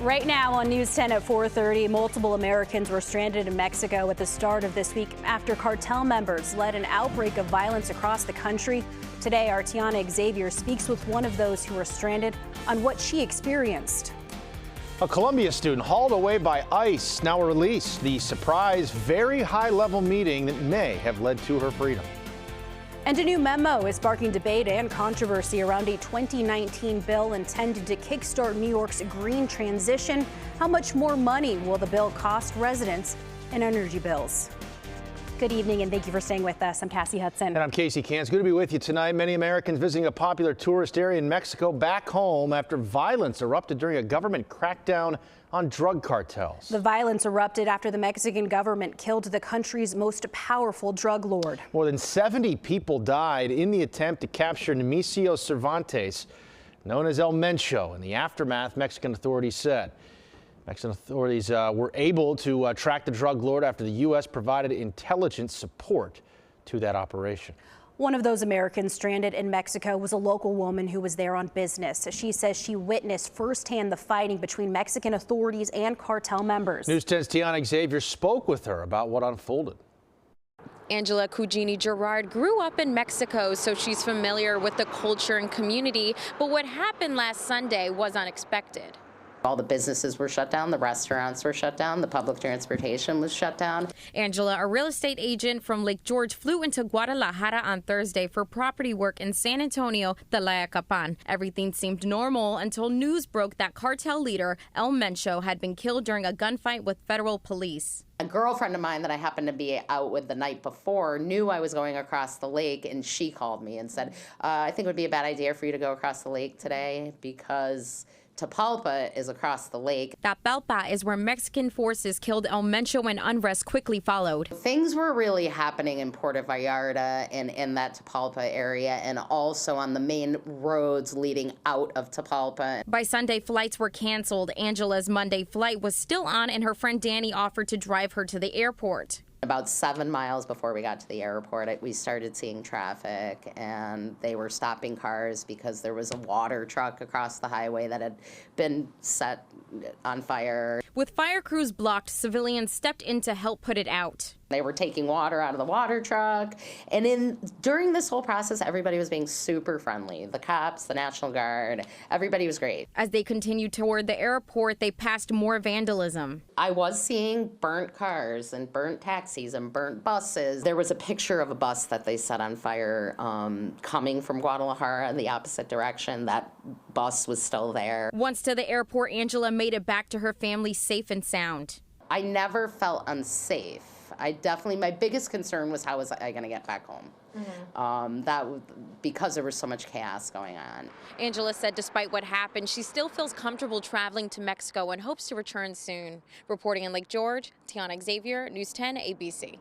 Right now on News 10 at 4:30, multiple Americans were stranded in Mexico at the start of this week after cartel members led an outbreak of violence across the country. Today, our Tiana Xavier speaks with one of those who were stranded on what she experienced. A Columbia student hauled away by ICE, now released. The surprise, very high-level meeting that may have led to her freedom. And a new memo is sparking debate and controversy around a 2019 bill intended to kickstart New York's green transition. How much more money will the bill cost residents and energy bills? Good evening, and thank you for staying with us. I'm Cassie Hudson. And I'm Casey Cans. Good to be with you tonight. Many Americans visiting a popular tourist area in Mexico back home after violence erupted during a government crackdown on drug cartels. The violence erupted after the Mexican government killed the country's most powerful drug lord. More than 70 people died in the attempt to capture Nemesio Cervantes, known as El Mencho. In the aftermath, Mexican authorities said. Mexican authorities were able to track the drug lord after the U.S. provided intelligence support to that operation. One of those Americans stranded in Mexico was a local woman who was there on business. She says she witnessed firsthand the fighting between Mexican authorities and cartel members. News 10's Tiana Xavier spoke with her about what unfolded. Angela Cugini Gerard grew up in Mexico, so she's familiar with the culture and community. But what happened last Sunday was unexpected. All the businesses were shut down, the restaurants were shut down, the public transportation was shut down. Angela, a real estate agent from Lake George, flew into Guadalajara on Thursday for property work in San Antonio, Tlayacapan. Everything seemed normal until news broke that cartel leader El Mencho had been killed during a gunfight with federal police. A girlfriend of mine that I happened to be out with the night before knew I was going across the lake, and she called me and said, I think it would be a bad idea for you to go across the lake today because Tapalpa is across the lake. Tapalpa is where Mexican forces killed El Mencho and unrest quickly followed. Things were really happening in Puerto Vallarta and in that Tapalpa area, and also on the main roads leading out of Tapalpa. By Sunday, flights were canceled. Angela's Monday flight was still on, and her friend Danny offered to drive her to the airport. About 7 miles before we got to the airport, we started seeing traffic, and they were stopping cars because there was a water truck across the highway that had been set on fire. With fire crews blocked, civilians stepped in to help put it out. They were taking water out of the water truck, and during this whole process, everybody was being super friendly. The cops, the National Guard, everybody was great. As they continued toward the airport, they passed more vandalism. I was seeing burnt cars and burnt taxis and burnt buses. There was a picture of a bus that they set on fire coming from Guadalajara in the opposite direction. That bus was still there. Once to the airport, Angela made it back to her family safe and sound. I never felt unsafe. My biggest concern was how was I going to get back home? Because there was so much chaos going on. Angela said despite what happened, she still feels comfortable traveling to Mexico and hopes to return soon. Reporting in Lake George, Tiana Xavier, News 10 ABC.